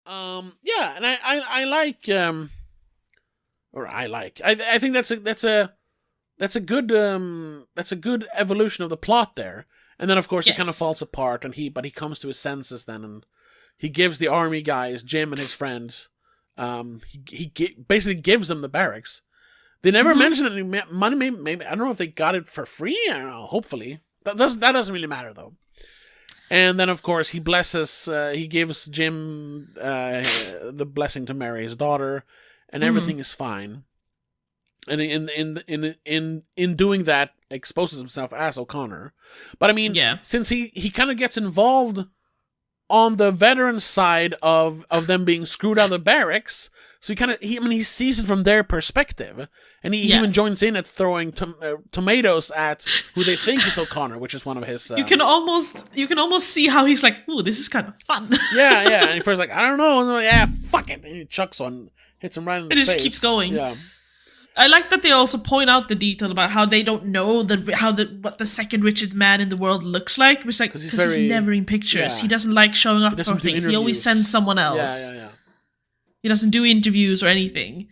Yeah, and I like I think that's a good evolution of the plot there. And then of course it kind of Yes. falls apart, and he comes to his senses then, and he gives the army guys, Jim and his friends, basically gives them the barracks. They never Mm-hmm. mention any money. Maybe I don't know if they got it for free. I don't know. Hopefully, that doesn't really matter though. And then, of course, he blesses. He gives Jim the blessing to marry his daughter, and Mm-hmm. everything is fine. And in doing that, exposes himself as O'Connor. But I mean, Yeah. since he kind of gets involved on the veteran side of them being screwed out of the barracks, so he sees it from their perspective, and he Yeah. even joins in at throwing tomatoes at who they think is O'Connor, which is one of his. You can almost see how he's like, ooh, this is kind of fun. Yeah. And he first like, I don't know, and then, yeah, fuck it, and he chucks one, hits him right in the It just face. keeps going. Yeah, I like that they also point out the detail about how they don't know what the second richest man in the world looks like. It's like 'Cause because he's he's very- never in pictures. yeah. He doesn't like showing up doesn't for do things. He always interviews. sends someone else. yeah. He doesn't do interviews or anything.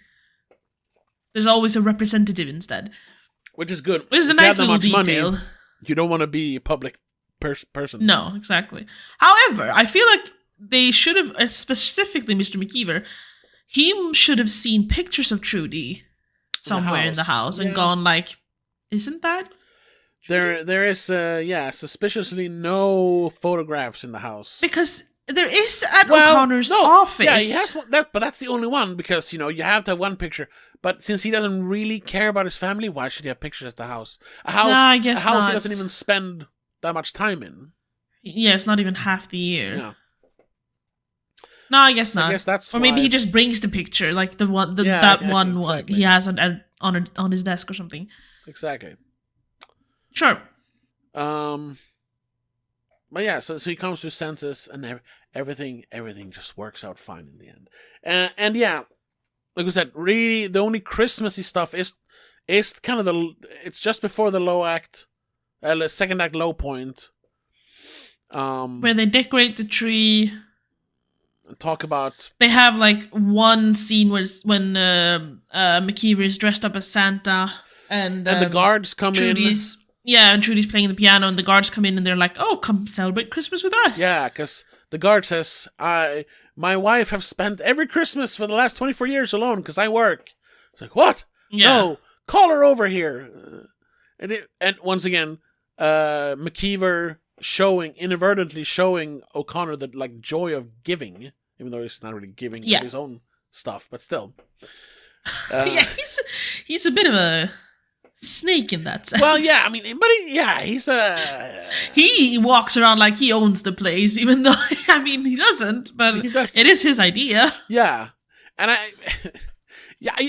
There's always a representative instead, Which is good. which is a If you have nice that little much detail. money, you don't want to be a public person. No, exactly. However, I feel like they should have, specifically Mr. McKeever, he should have seen pictures of Trudy somewhere in the house and Yeah. gone like, isn't that? There is suspiciously no photographs in the house. Because there is at O'Connor's office. Yeah, he has one, but that's the only one, because you have to have one picture. But since he doesn't really care about his family, why should he have pictures at the house? Nah, I guess a house not. he doesn't even spend that much time in. Yeah, it's not even half the year. Yeah. No, I guess not. I guess that's or maybe why- he just brings the picture, like the one, Yeah, that yeah, one exactly. he has on his desk or something. Exactly. Sure. But yeah, so he comes to his senses, and everything just works out fine in the end. And yeah, like we said, really the only Christmassy stuff is kind of it's just before the low act, second act low point. Where they decorate the tree. Talk about They have like one scene when McKeever is dressed up as Santa and the guards come Trudy's. Yeah, and Trudy's playing the piano, and the guards come in, and they're like, "Oh, come celebrate Christmas with us." in. Yeah, because the guard says, my wife have spent every Christmas for the last 24 years alone because I work. It's like, what? Yeah. No, call her over here. And once again, McKeever inadvertently showing O'Connor the like joy of giving, even though he's not really giving Yeah. his own stuff, but still. Yeah, he's a bit of a snake in that sense. Well, yeah, I mean, but he's a. He walks around like he owns the place, even though I mean he doesn't. But He doesn't. it is his idea. Yeah, and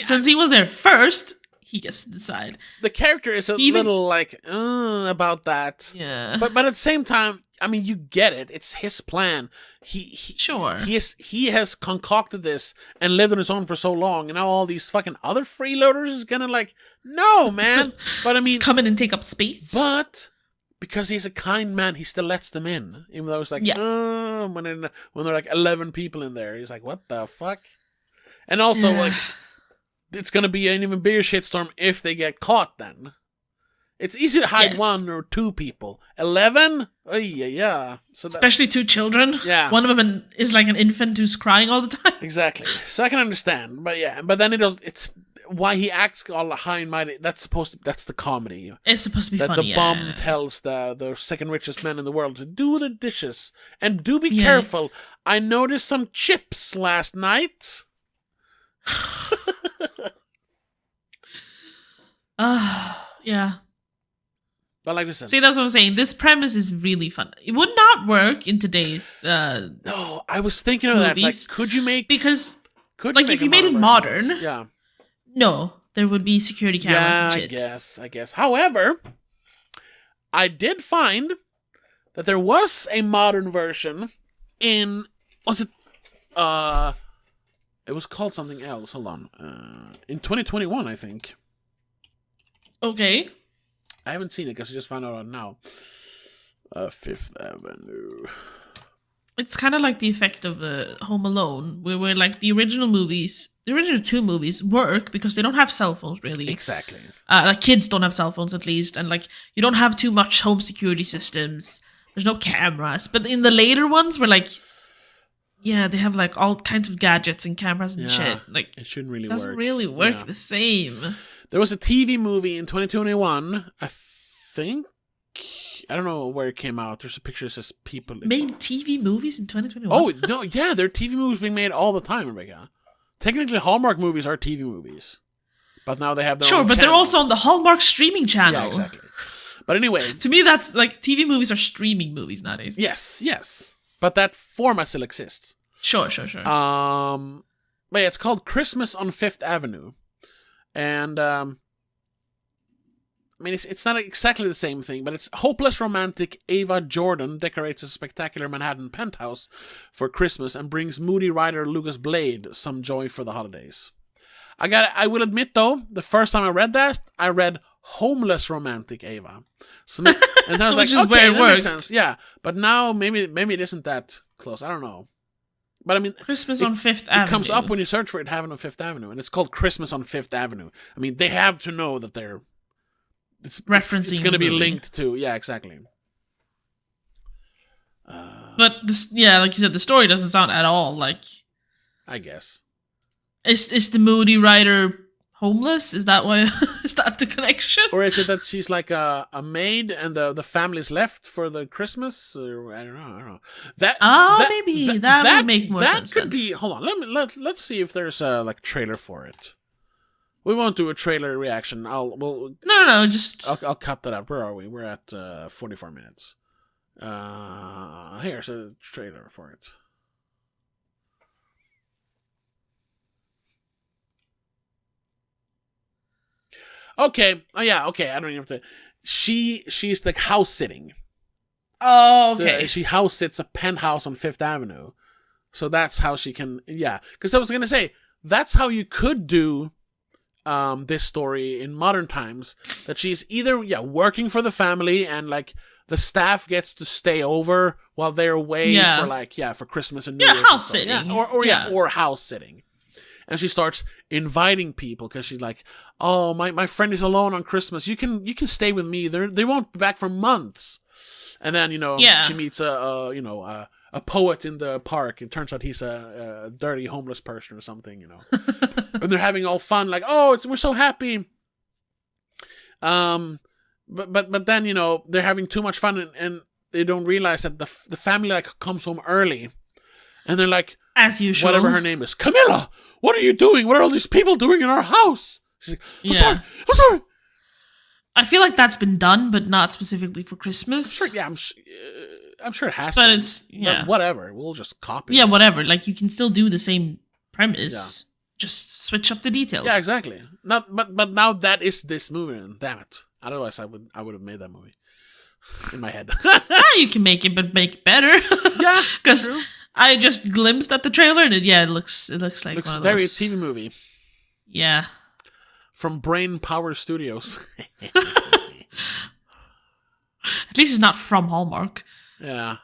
Since he was there first, he gets to decide. the character is a Even- little like about that. Yeah, But at the same time, I mean, you get it. It's his plan. He sure. he has concocted this and lived on his own for so long, and now all these fucking other freeloaders is gonna like, no, man. But I mean, Just come in and take up space. but because he's a kind man, he still lets them in, even though it's like, Yeah. when there are like 11 people in there, he's like, what the fuck? And also, Yeah. like, it's gonna be an even bigger shitstorm if they get caught. Then it's easy to hide Yes. 1 or 2 people. 11? Oh yeah. So Especially 2 children. Yeah. One of them is like an infant who's crying all the time. exactly. So I can understand, but yeah. But then it's why he acts all high and mighty. That's the comedy. It's supposed to be That funny. the bum yeah. tells the second richest man in the world to do the dishes and do be Yeah. careful. I noticed some chips last night. Yeah. But like I said, See, that's what I'm saying. This premise is really fun. It would not work in today's no, I was thinking of that. Like, movies. could you make? because Could like, make if a you made it modern version of modern- this? Yeah. no, there would be security cameras and shit. I guess. However, I did find that there was a modern version in it was called something else. Hold on. In 2021, I think. Okay. I haven't seen it because I just found out now. Fifth Avenue. It's kind of like the effect of Home Alone, where like the original 2 movies work because they don't have cell phones really. Exactly. Like kids don't have cell phones at least, and like you don't have too much home security systems. There's no cameras, but in the later ones, where like, yeah, they have like all kinds of gadgets and cameras and shit. Like it shouldn't really it doesn't work. really work the same. There was a TV movie in 2021, I think. I don't know where it came out. There's a picture that says people made TV movies in 2021. Oh no, yeah, there are TV movies being made all the time, Rebecca. Technically, Hallmark movies are TV movies, but now they have their own but channel. they're also on the Hallmark streaming channel. Yeah, exactly. But anyway, to me, that's like TV movies are streaming movies nowadays. Yes, but that format still exists. Sure. But yeah, it's called Christmas on Fifth Avenue, and I mean, it's not exactly the same thing, but it's hopeless romantic Ava Jordan decorates a spectacular Manhattan penthouse for Christmas and brings moody writer Lucas Blade some joy for the holidays. I will admit though, the first time I read that, I read homeless romantic Ava. So, and I was like, okay, that makes sense. Yeah, but now maybe it isn't that close. I don't know. But I mean, Christmas on Fifth Avenue. It comes up when you search for it having on Fifth Avenue, and it's called Christmas on Fifth Avenue. I mean, they have to know that they're referencing. It's going to be linked to, yeah, exactly. But this, yeah, like you said, the story doesn't sound at all like. I guess. Is the moody writer homeless? Is that why? Is that the connection? Or is it that she's like a maid and the family's left for the Christmas? Or, I don't know. Maybe that would make more sense. That could be. Hold on. Let's see if there's a like trailer for it. We won't do a trailer reaction. No. Just I'll cut that out. Where are we? We're at 44 minutes. Here's a trailer for it. Okay. Oh yeah. Okay. I don't even have to. She's like house sitting. Oh, okay. So she house sits a penthouse on Fifth Avenue, so that's how she can. Yeah, because I was gonna say that's how you could do this story in modern times. That she's either working for the family and like the staff gets to stay over while they're away for Christmas and New Year's. House sitting. Or house sitting. And she starts inviting people because she's like, "Oh, my friend is alone on Christmas. You can stay with me. They won't be back for months." And then she meets a poet in the park. It turns out he's a dirty homeless person or something. And they're having all fun, like, "Oh, we're so happy." But then they're having too much fun and they don't realize that the family like comes home early, and they're like, as usual, whatever her name is, Camilla. What are you doing? What are all these people doing in our house? She's like, I'm sorry. I feel like that's been done, but not specifically for Christmas. I'm sure it has. But been. It's But whatever. We'll just copy. Yeah, whatever. Like you can still do the same premise. Yeah. Just switch up the details. Yeah, exactly. But now that is this movie, and damn it. Otherwise, I would have made that movie in my head. You can make it, but make it better. Yeah, because I just glimpsed at the trailer, and it looks like looks one of very those. TV movie. Yeah. From Brain Power Studios. At least it's not from Hallmark. Yeah.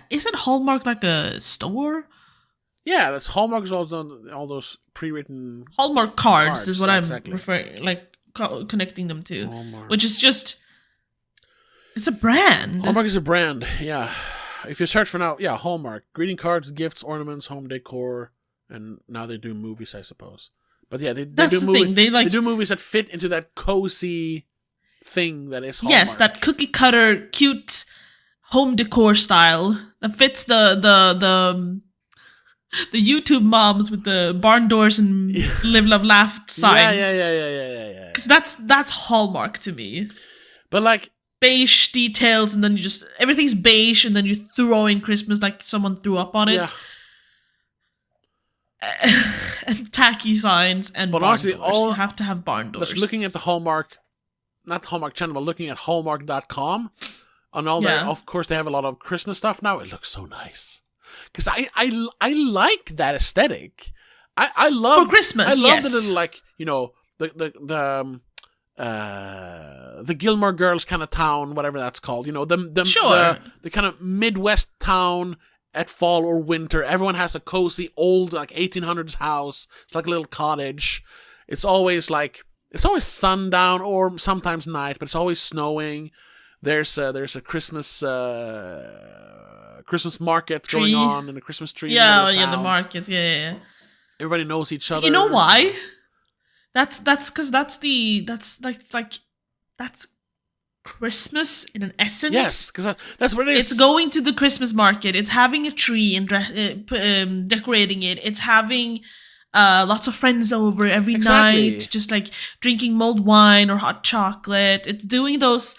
Isn't Hallmark like a store? Yeah, that's Hallmark's all those pre-written Hallmark cards is what I'm referring, like connecting them to, Hallmark. Which is just it's a brand. Hallmark is a brand. Yeah, if you search for now, Hallmark greeting cards, gifts, ornaments, home decor, and now they do movies, I suppose. But yeah, they do movies. They do movies that fit into that cozy thing that is Hallmark. Yes, that cookie cutter, cute home decor style that fits the YouTube moms with the barn doors and live, love, laugh signs. Yeah. Because that's Hallmark to me. But like beige details, and then everything's beige, and then you throw in Christmas like someone threw up on it. Yeah. And tacky signs and barn doors. You have to have barn doors. Just looking at the Hallmark, not the Hallmark channel, but looking at Hallmark.com, on all their, of course, they have a lot of Christmas stuff now. It looks so nice. Because I like that aesthetic. I love for Christmas. I love the little like the the Gilmore Girls kind of town, whatever that's called. You know, Sure. the kind of Midwest town at fall or winter. Everyone has a cozy old like 1800s house. It's like a little cottage. It's always sundown or sometimes night, but it's always snowing. There's a Christmas market going on and a Christmas tree. Yeah, in the the town. market. Yeah. Everybody knows each other. You know why? That's because that's Christmas in an essence. Yes, because that's what it is. It's going to the Christmas market. It's having a tree and decorating it. It's having lots of friends over every night, just like drinking mulled wine or hot chocolate. It's doing those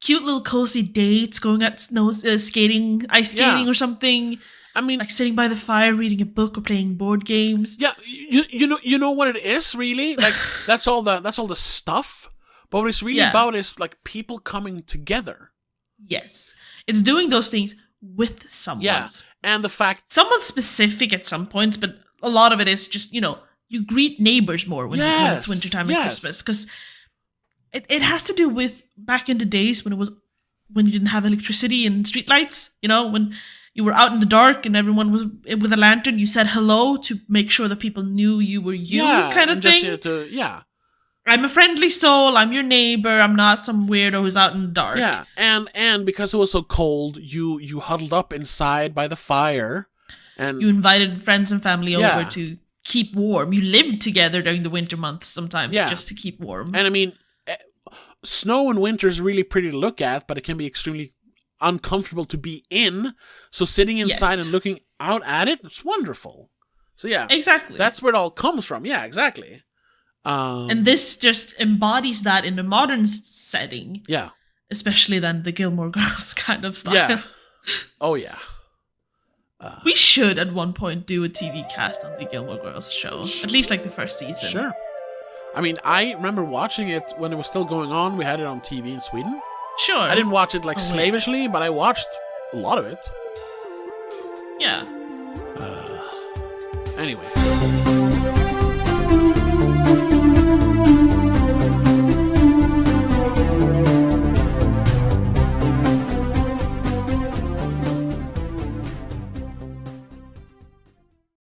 cute little cozy dates, going at ice skating or something. I mean, like sitting by the fire, reading a book or playing board games. Yeah, you know what it is really. Like that's all the stuff. But what it's really about is like people coming together. Yes, it's doing those things with someone. Yeah, and the fact someone specific at some points, but a lot of it is just you greet neighbors more when it's wintertime and Christmas, because it has to do with back in the days when you didn't have electricity and streetlights. When you were out in the dark and everyone was with a lantern, you said hello to make sure that people knew you were you, kind of thing. I'm a friendly soul. I'm your neighbor. I'm not some weirdo who's out in the dark. Yeah, and because it was so cold, you huddled up inside by the fire, and you invited friends and family over to keep warm. You lived together during the winter months sometimes just to keep warm. And I mean, snow in winter is really pretty to look at, but it can be extremely uncomfortable to be in. So sitting inside and looking out at it's wonderful. So yeah, exactly. That's where it all comes from. Yeah, exactly. And this just embodies that in the modern setting. Yeah. Especially then the Gilmore Girls kind of style. Yeah. Oh yeah. We should at one point do a TV cast on the Gilmore Girls show. At least like the first season. Sure. I mean, I remember watching it when it was still going on. We had it on TV in Sweden. Sure. I didn't watch it slavishly, but I watched a lot of it. Yeah. Anyway.